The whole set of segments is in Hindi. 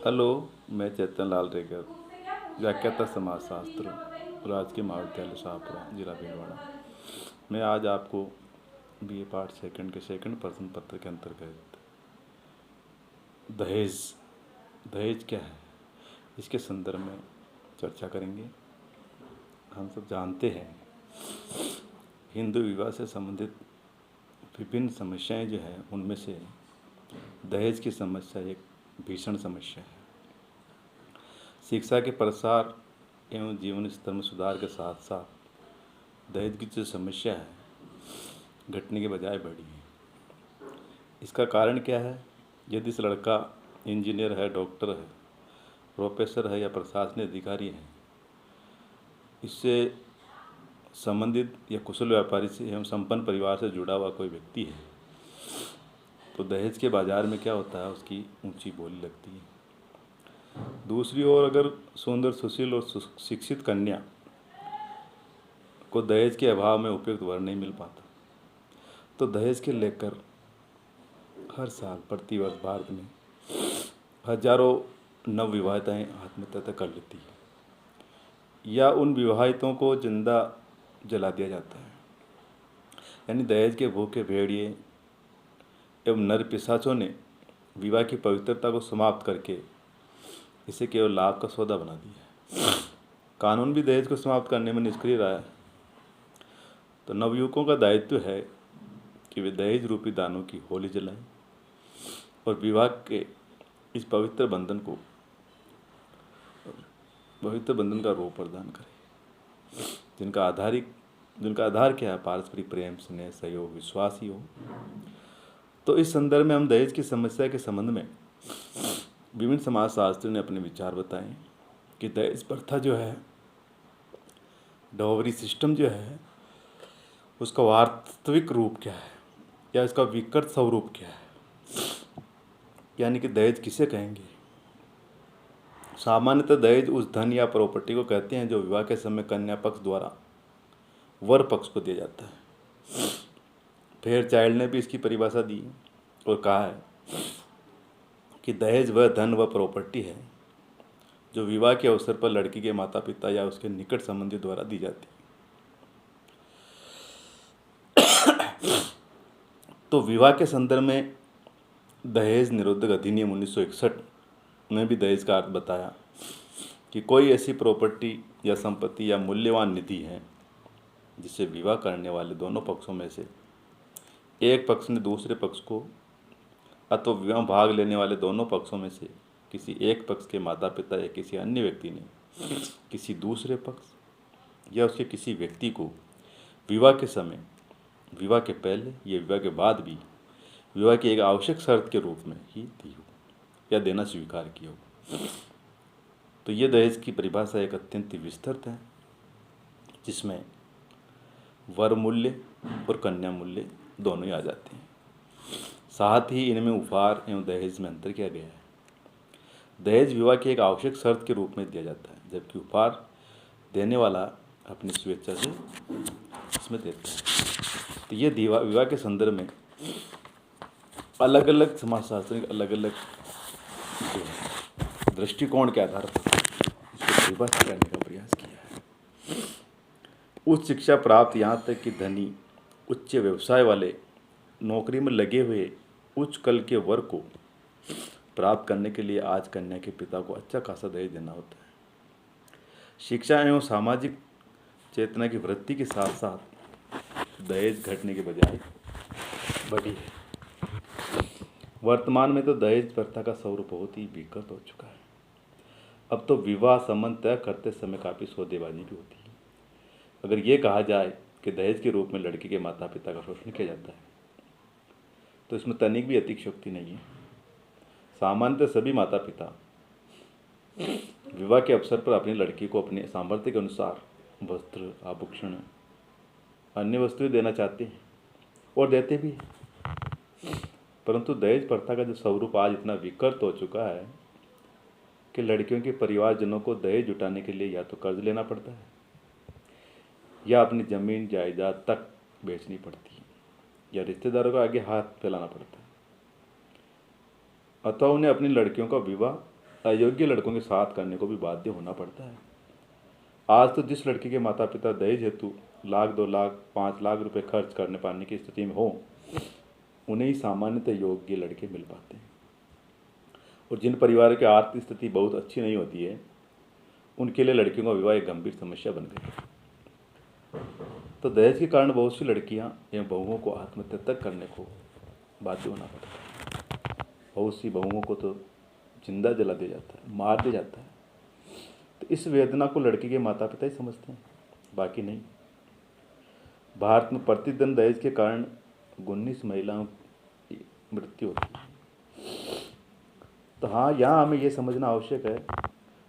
हेलो, मैं चेतन लाल रेगर, व्याख्याता समाजशास्त्र, राजकीय महाविद्यालय शाहपुरा, जिला भीलवाड़ा। मैं आज आपको बीए पार्ट सेकंड के सेकंड प्रश्न पत्र के अंतर्गत दहेज दहेज क्या है इसके संदर्भ में चर्चा करेंगे। हम सब जानते हैं हिंदू विवाह से संबंधित विभिन्न समस्याएं जो हैं उनमें से दहेज की समस्या एक भीषण समस्या है। शिक्षा के प्रसार एवं जीवन स्तर में सुधार के साथ साथ दहेज की जो समस्या है घटने के बजाय बढ़ी है। इसका कारण क्या है? यदि इस लड़का इंजीनियर है, डॉक्टर है, प्रोफेसर है या प्रशासनिक अधिकारी है, इससे संबंधित या कुशल व्यापारी से एवं संपन्न परिवार से जुड़ा हुआ कोई व्यक्ति है, तो दहेज के बाज़ार में क्या होता है, उसकी ऊंची बोली लगती है। दूसरी ओर अगर सुंदर, सुशील और शिक्षित कन्या को दहेज के अभाव में उपयुक्त वर नहीं मिल पाता, तो दहेज के लेकर हर साल प्रतिवर्ष भारत में हजारों नवविवाहिताएँ आत्महत्या कर लेती है या उन विवाहितों को जिंदा जला दिया जाता है। यानी दहेज के भूखे भेड़िए एवं नर पिशाचों ने विवाह की पवित्रता को समाप्त करके इसे केवल लाभ का सौदा बना दिया है। कानून भी दहेज को समाप्त करने में निष्क्रिय रहा है। तो नवयुवकों का दायित्व है कि वे दहेज रूपी दानों की होली जलाएं और विवाह के इस पवित्र बंधन का रूप प्रदान करें, जिनका आधार क्या है? पारस्परिक प्रेम, स्नेह, सहयोग, विश्वास ही हो। तो इस संदर्भ में हम दहेज की समस्या के संबंध में विभिन्न समाजशास्त्रियों ने अपने विचार बताए कि दहेज प्रथा जो है, डाउरी सिस्टम जो है, उसका वास्तविक रूप क्या है या इसका विकृत स्वरूप क्या है, यानी कि दहेज किसे कहेंगे। सामान्यतः दहेज उस धन या प्रॉपर्टी को कहते हैं जो विवाह के समय कन्या पक्ष द्वारा वर पक्ष को दिया जाता है। फेयर चाइल्ड ने भी इसकी परिभाषा दी और कहा है कि दहेज वह धन व प्रॉपर्टी है जो विवाह के अवसर पर लड़की के माता पिता या उसके निकट संबंधी द्वारा दी जाती है। तो विवाह के संदर्भ में दहेज निरोधक अधिनियम 1961 ने भी दहेज का अर्थ बताया कि कोई ऐसी प्रॉपर्टी या संपत्ति या मूल्यवान निधि है जिसे विवाह करने वाले दोनों पक्षों में से एक पक्ष ने दूसरे पक्ष को अथवा विवाह में भाग लेने वाले दोनों पक्षों में से किसी एक पक्ष के माता पिता या किसी अन्य व्यक्ति ने किसी दूसरे पक्ष या उसके किसी व्यक्ति को विवाह के समय, विवाह के पहले या विवाह के बाद भी विवाह की एक आवश्यक शर्त के रूप में ही दी हो या देना स्वीकार किया हो। तो ये दहेज की परिभाषा एक अत्यंत विस्तृत है, जिसमें वर मूल्य और कन्या मूल्य दोनों ही आ जाते हैं। साथ ही इनमें उपहार एवं दहेज में अंतर किया गया है। दहेज विवाह की एक आवश्यक शर्त के रूप में दिया जाता है, जबकि उपहार देने वाला अपनी स्वेच्छा से इसमें देता है। तो ये विवाह के संदर्भ में अलग अलग समाजशास्त्री अलग अलग दृष्टिकोण के आधार पर इसको परिभाषित करने का प्रयास किया है। उच्च शिक्षा प्राप्त, यहाँ तक कि धनी, उच्च व्यवसाय वाले, नौकरी में लगे हुए उच्च कल के वर्ग को प्राप्त करने के लिए आज कन्या के पिता को अच्छा खासा दहेज देना होता है। शिक्षा एवं सामाजिक चेतना की वृद्धि के साथ साथ दहेज घटने के बजाय बढ़ी है। वर्तमान में तो दहेज प्रथा का स्वरूप बहुत ही विकृत हो चुका है। अब तो विवाह संबंध तय करते समय काफ़ी सौदेबाजी भी होती है। अगर ये कहा जाए कि दहेज के रूप में लड़की के माता पिता का शोषण किया जाता है, तो इसमें तनिक भी अतिशयोक्ति नहीं है। सामान्यतः सभी माता पिता विवाह के अवसर पर अपनी लड़की को अपने सामर्थ्य के अनुसार वस्त्र, आभूषण, अन्य वस्तुएं देना चाहते हैं और देते भी हैं। परंतु दहेज प्रथा का जो स्वरूप आज इतना विकृत हो चुका है कि लड़कियों के परिवारजनों को दहेज जुटाने के लिए या तो कर्ज लेना पड़ता है या अपनी ज़मीन जायदाद तक बेचनी पड़ती है या रिश्तेदारों को आगे हाथ फैलाना पड़ता है, अथवा उन्हें अपनी लड़कियों का विवाह अयोग्य लड़कों के साथ करने को भी बाध्य होना पड़ता है। आज तो जिस लड़की के माता पिता दहेज हेतु लाख, 2 लाख, 5 लाख रुपए खर्च करने पाने की स्थिति में हो, उन्हें ही सामान्यतः योग्य लड़के मिल पाते हैं। और जिन परिवारों की आर्थिक स्थिति बहुत अच्छी नहीं होती है, उनके लिए लड़कियों का विवाह एक गंभीर समस्या बन गई है। तो दहेज के कारण बहुत सी लड़कियां एवं बहुओं को आत्महत्या तक करने को बाध्य होना पड़ता है। बहुत सी बहुओं को तो जिंदा जला दिया जाता है, मार दिया जाता है। तो इस वेदना को लड़की के माता पिता ही समझते हैं, बाकी नहीं। भारत में प्रतिदिन दहेज के कारण 19 महिलाओं की मृत्यु होती है। तो हाँ, यहाँ हमें ये समझना आवश्यक है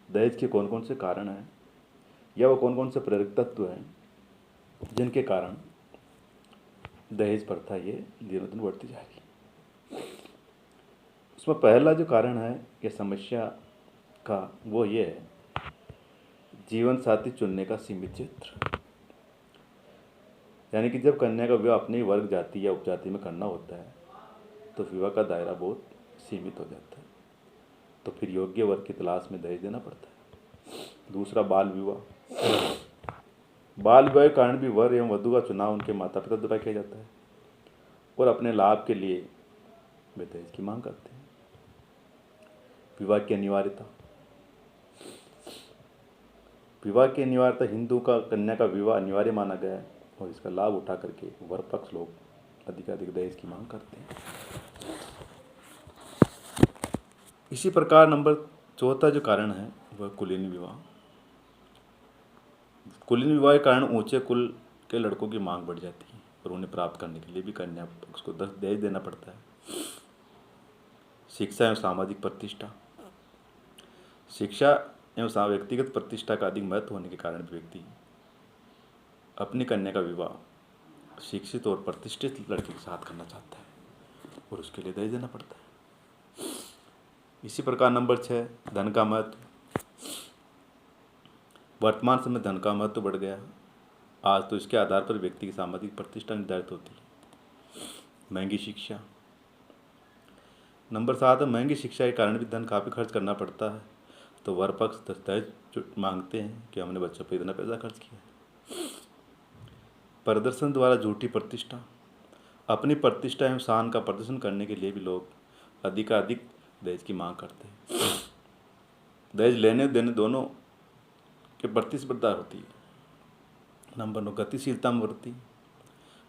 दहेज के कौन कौन से कारण हैं, या वो कौन कौन से प्रेरक तत्व हैं जिनके कारण दहेज प्रथा ये दिनों दिन बढ़ती जा रही है। उसमें पहला जो कारण है या समस्या का, वो ये है जीवन साथी चुनने का सीमित क्षेत्र। यानी कि जब कन्या का विवाह अपने वर्ग, जाति या उपजाति में करना होता है तो विवाह का दायरा बहुत सीमित हो जाता है। तो फिर योग्य वर्ग की तलाश में दहेज देना पड़ता है। दूसरा, बाल विवाह। बाल विवाह के कारण भी वर एवं वधु का चुनाव उनके माता पिता द्वारा किया जाता है और अपने लाभ के लिए वे दहेज की मांग करते हैं। विवाह की अनिवार्यता। विवाह की अनिवार्यता, हिंदू का कन्या का विवाह अनिवार्य माना गया है और इसका लाभ उठा करके वर पक्ष लोग अधिक दहेज की मांग करते हैं। इसी प्रकार नंबर चौथा जो कारण है वह कुलीन विवाह। कुलीन विवाह के कारण ऊंचे कुल के लड़कों की मांग बढ़ जाती है और उन्हें प्राप्त करने के लिए भी कन्या पक्ष को दहेज देना पड़ता है। शिक्षा एवं सामाजिक प्रतिष्ठा। शिक्षा एवं व्यक्तिगत प्रतिष्ठा का अधिक महत्व होने के कारण भी व्यक्ति अपनी कन्या का विवाह शिक्षित और प्रतिष्ठित लड़के के साथ करना चाहता है और उसके लिए दहेज देना पड़ता है। इसी प्रकार नंबर 6, धन का महत्व। वर्तमान समय धन का महत्व बढ़ गया। आज तो इसके आधार पर व्यक्ति की सामाजिक प्रतिष्ठा निर्धारित होती है। महंगी शिक्षा। नंबर 7 है, महंगी शिक्षा के कारण भी धन काफ़ी खर्च करना पड़ता है। तो वर पक्ष दहेज मांगते हैं कि हमने बच्चों पर इतना पैसा खर्च किया है। प्रदर्शन द्वारा झूठी प्रतिष्ठा। अपनी प्रतिष्ठा एवं शान का प्रदर्शन करने के लिए भी लोग अधिकाधिक दहेज की मांग करते हैं। दहेज लेने देने दोनों के प्रतिस्पर्धा होती है। नंबर 9, गतिशीलता में वृद्धि।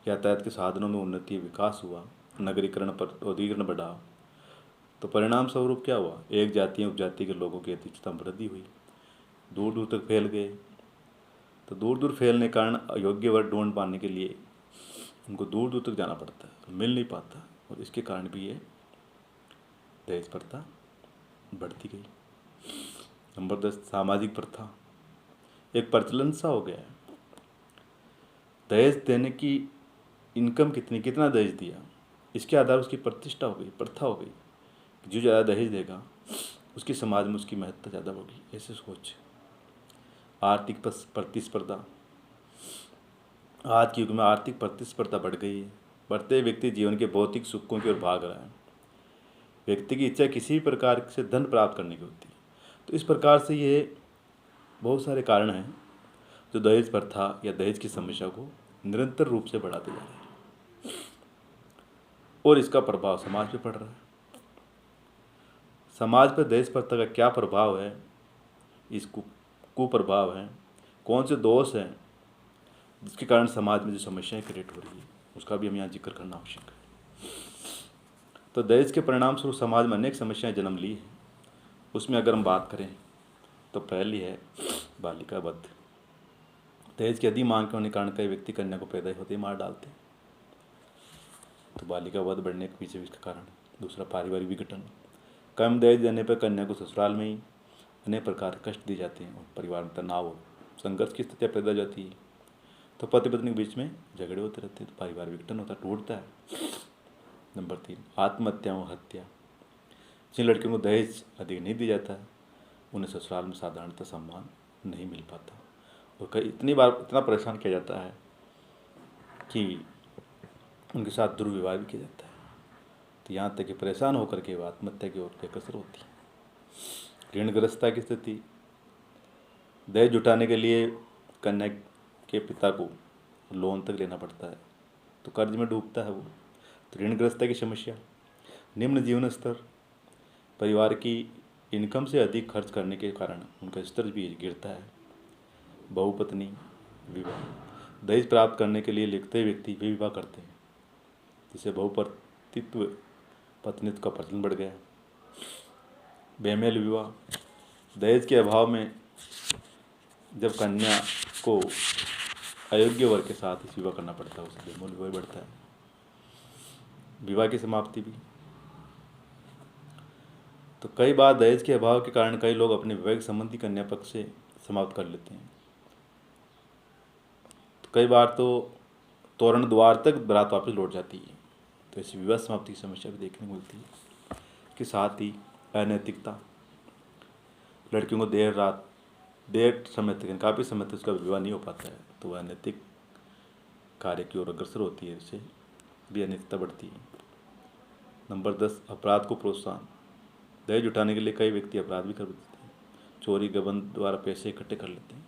यातायात के साधनों में उन्नति, विकास हुआ, नगरीकरण पर औद्योगिकरण बढ़ा, तो परिणाम स्वरूप क्या हुआ, एक जाति या उपजाति के लोगों की अधिकता में वृद्धि हुई, दूर दूर तक फैल गए। तो दूर दूर फैलने के कारण अयोग्य वर्ग ढूंढ पाने के लिए उनको दूर दूर तक जाना पड़ता है, मिल नहीं पाता, और इसके कारण भी ये दहेज प्रथा बढ़ती गई। नंबर 10, सामाजिक प्रथा। एक प्रचलन सा हो गया है। दहेज देने की इनकम कितना दहेज दिया, इसके आधार उसकी प्रतिष्ठा हो गई, प्रथा हो गई। जो ज़्यादा दहेज देगा उसकी समाज में उसकी महत्ता ज़्यादा होगी, ऐसे सोच। आर्थिक प्रतिस्पर्धा। आज के युग में आर्थिक प्रतिस्पर्धा बढ़ गई है। बढ़ते व्यक्ति जीवन के भौतिक सुखों की ओर भाग रहा है। व्यक्ति की इच्छा किसी भी प्रकार से धन प्राप्त करने की होती है। तो इस प्रकार से ये बहुत सारे कारण हैं जो दहेज प्रथा या दहेज की समस्या को निरंतर रूप से बढ़ाते जा रहे हैं और इसका प्रभाव समाज पे पड़ रहा है। समाज पर दहेज प्रथा का क्या प्रभाव है, इस कुप्रभाव है, कौन से दोष हैं जिसके कारण समाज में जो समस्याएं क्रिएट हो रही है, उसका भी हम यहाँ जिक्र करना आवश्यक है। तो दहेज के परिणाम स्वरूप समाज में अनेक समस्याएं जन्म ली हैं। उसमें अगर हम बात करें तो पहली है बालिका वध। दहेज की अधिक मांग होने के कारण कई व्यक्ति कन्या को पैदा होते ही मार डालते हैं। तो बालिका वध बढ़ने के पीछे इसका कारण। दूसरा, पारिवारिक विघटन। कम दहेज देने पर कन्या को ससुराल में ही अनेक प्रकार के कष्ट दिए जाते हैं और परिवार में तनाव और संघर्ष की स्थितियाँ पैदा हो जाती है। तो पति पत्नी के बीच में झगड़े होते रहते हैं, तो पारिवारिक विघटन होता, टूटता है। नंबर 3, आत्महत्या और हत्या। जिन लड़कियों को दहेज अधिक नहीं दिया जाता है उन्हें ससुराल में साधारणतः सम्मान नहीं मिल पाता और कई इतनी बार इतना परेशान किया जाता है कि उनके साथ दुर्व्यवहार भी किया जाता है। तो यहाँ तक कि परेशान होकर के वो आत्महत्या की ओर अग्रसर होती है। ऋणग्रस्तता की स्थिति, दहेज जुटाने के लिए कन्या के पिता को लोन तक लेना पड़ता है तो कर्ज में डूबता है वो। तो ऋणग्रस्तता की समस्या, निम्न जीवन स्तर, परिवार की इनकम से अधिक खर्च करने के कारण उनका स्तर भी गिरता है। बहुपत्नी विवाह, दहेज प्राप्त करने के लिए लिखते व्यक्ति वे विवाह करते हैं जिससे बहुपतित्व पत्नीत्व का प्रचलन बढ़ गया। बेमेल विवाह, दहेज के अभाव में जब कन्या को अयोग्य वर के साथ इस विवाह करना पड़ता है उसे बेमेल विवाह बढ़ता है। विवाह की समाप्ति भी, तो कई बार दहेज के अभाव के कारण कई लोग अपने वैवाहिक संबंधी कन्या पक्ष से समाप्त कर लेते हैं। तो कई बार तो तोरण द्वार तक बारात वापस लौट जाती है। तो ऐसी विवाह समाप्ति की समस्या भी देखने को मिलती है। के साथ ही अनैतिकता, लड़कियों को देर समय तक काफ़ी समय तक उसका विवाह नहीं हो पाता है तो वह अनैतिक कार्य की ओर अग्रसर होती है, इससे भी अनैतिकता बढ़ती है। नंबर 10, अपराध को प्रोत्साहन, दहेज उठाने के लिए कई व्यक्ति अपराध भी कर देते हैं, चोरी गबन द्वारा पैसे इकट्ठे कर लेते हैं।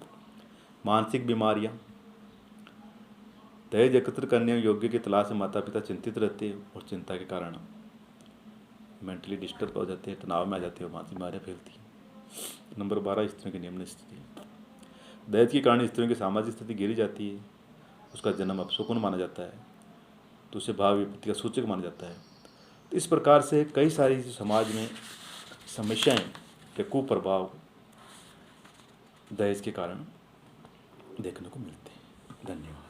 मानसिक बीमारियां, दहेज एकत्र करने योग्य की तलाश में माता पिता चिंतित रहते हैं और चिंता के कारण मेंटली डिस्टर्ब हो जाते हैं, तनाव में आ जाते हैं और मानसिक बीमारियाँ फैलती हैं। नंबर 12, स्त्रियों की निम्न स्थिति, दहेज के कारण स्त्रियों की सामाजिक स्थिति गिरी जाती है, उसका जन्म अपशकुन माना जाता है तो उसे भाव विपत्ति का सूचक माना जाता है। तो इस प्रकार से कई सारी समाज में समस्याएं के कुप्रभाव दहेज के कारण देखने को मिलते हैं। धन्यवाद।